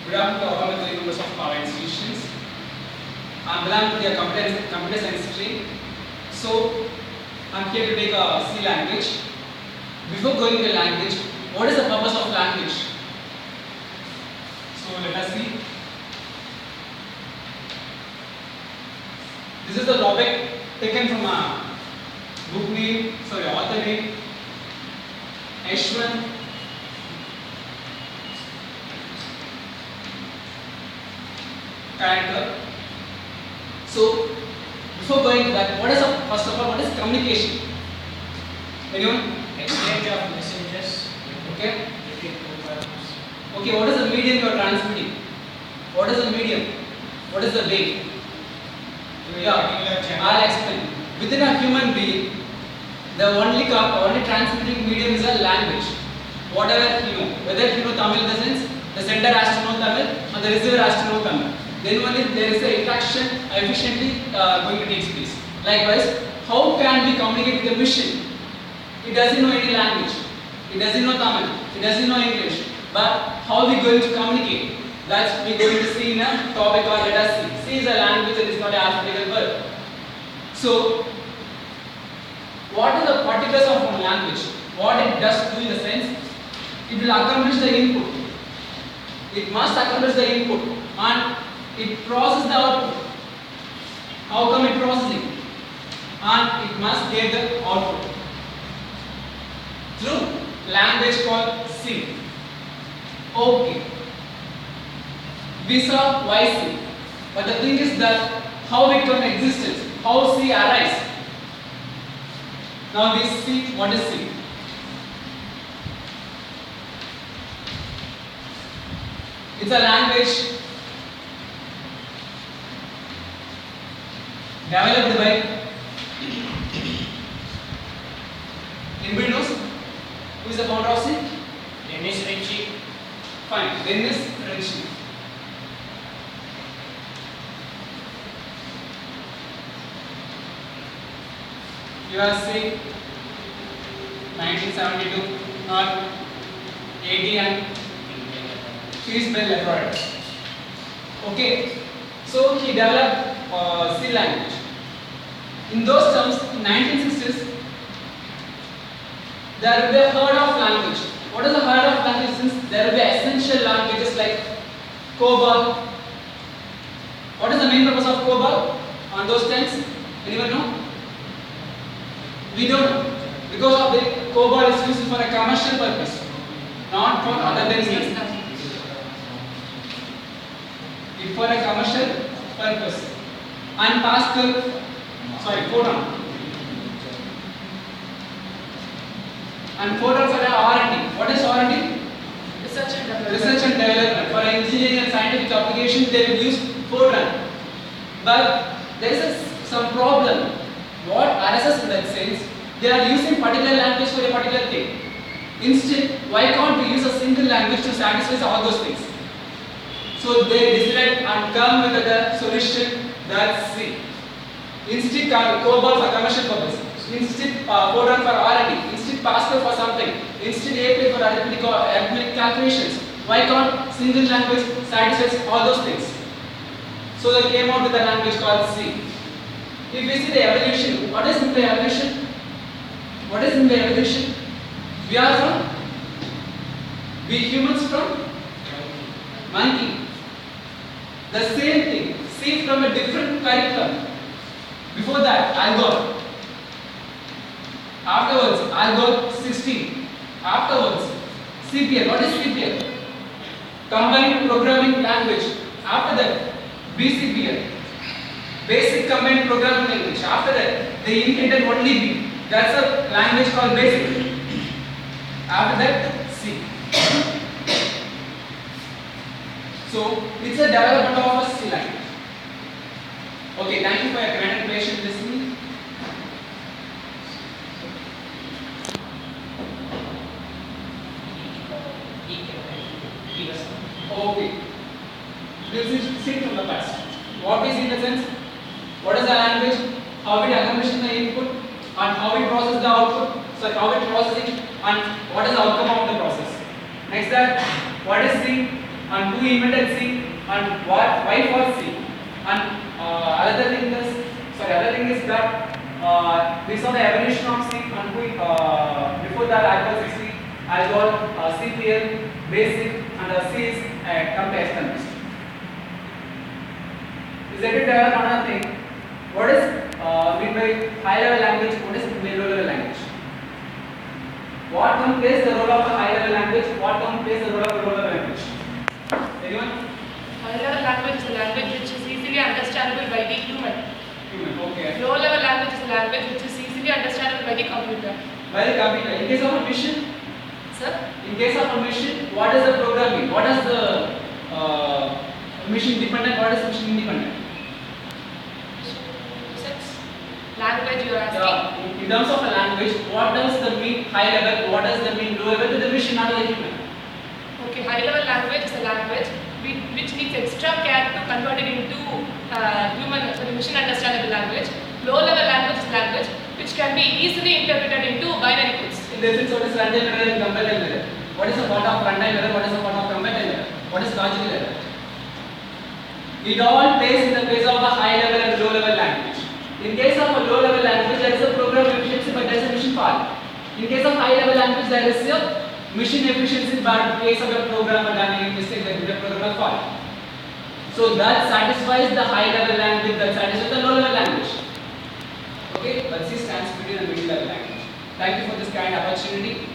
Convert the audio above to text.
Good afternoon to all the members of our institutions. I'm belong to the computer science stream. So I'm here to take a C language. Before going to language, what is the purpose of language? So let us see. This is the topic taken from a book name, author name, Ashwin. Character. So, before going to that, first of all, what is communication? Anyone? Exchange of messages. Okay. Between two persons. Okay, what is the medium you are transmitting? What is the medium? What is the way? Particular channel. I'll explain. Within a human being, the only transmitting medium is a language. Whatever you know, whether you know Tamil in the sense, the sender has to know Tamil or the receiver has to know Tamil. Then only there is a interaction efficiently going to take place. Likewise, how can we communicate with the machine? It doesn't know any language. It doesn't know Tamil. It doesn't know English. But how are we going to communicate? That's we going to see in a topic or let us see. C is a language and it's not an alphabetical word. So, what are the particulars of a language? What it does do in the sense, it will accomplish the input. It must accomplish the input and it processes the output. How come it processing? And it must get the output through language called C. Okay. We saw YC. But the thing is that how it come existence, how C arise. Now we see what is C. It's a language developed by anybody knows who is the founder of C? Dennis Ritchie. Fine, Dennis Ritchie. You are saying 1972 or 80 and Chris Bell Leopard. Okay, so he developed C language. In those terms, in 1960s, there will be a herd of language. What is a herd of language? Since there will be essential languages like COBOL. What is the main purpose of COBOL on those times? Anyone know? We don't know. Because of the COBOL is used for a commercial purpose, not for other than means. It's for a commercial purpose. And Pascal, photon. And photon for R&D. What is R&D? Research and development. Research and development. For engineering and scientific application, they will use photon. But there is some problem. What arises in that sense, they are using particular language for a particular thing. Instead, why can't we use a single language to satisfy all those things? So they decided and come with the solution that's C. Instead, COBOL for commercial purpose. Instead, photon for R&D. Instead, Pascal for something. Instead, API for arithmetic calculations. Why can't single language satisfy all those things? So they came out with a language called C. If we see the evolution, what is in the evolution? What is in the evolution? We are from? We humans from? Monkey. The same thing. C from a different curriculum. Before that, Algol. Afterwards, Algol 16. Afterwards, CPL. What is CPL? Combined Programming Language. After that, BCPL. Basic Combined Programming Language. After that, they invented only B. That's a language called BASIC. After that, C. So, it's a development of a C language. Okay, thank you for your kind and patient listening. Okay. This is seen from the past. What is in the sense? What is the language? How it accomplishes the input and how it processes the output. So how it processing and what is the outcome of the process. Next that, what is C and who invented C and what why for C. And other thing is that we saw the evolution of C and who before that alcohol 60 alcohol CPL basic and C is complex chemist. Is that it? Another thing. What is mean by high level language? What is low level language? What comes plays the role of a high level language? What comes plays the role of a low level language? Anyone? High level language is a language which is easily understandable by the human. Human. Okay. Low level language is a language which is easily understandable by the computer. By the computer. In case of a machine, Sir? in case of a machine, what is the programming? What is the machine dependent? What is machine independent? Language you are asking? Yeah. In terms of a language, what does the mean high level? What does the mean low level to the machine, not to the human? Okay, high level language is a language which needs extra care to convert it into machine understandable language. Low level language is language which can be easily interpreted into binary codes. In this sense, what is runtime error and compile time error? What is the part of runtime error? What is the part of compile time error? What is logical error? It all plays in the case of a high level and low level language. In case of a low level language, there is a program efficiency, but there is a machine fault. In case of high level language, there is a machine efficiency, but in case of a programmer done any mistake, there is a programmer fault. So that satisfies the high level language, that satisfies the low level language. Okay, but C stands between the middle level language. Thank you for this kind opportunity.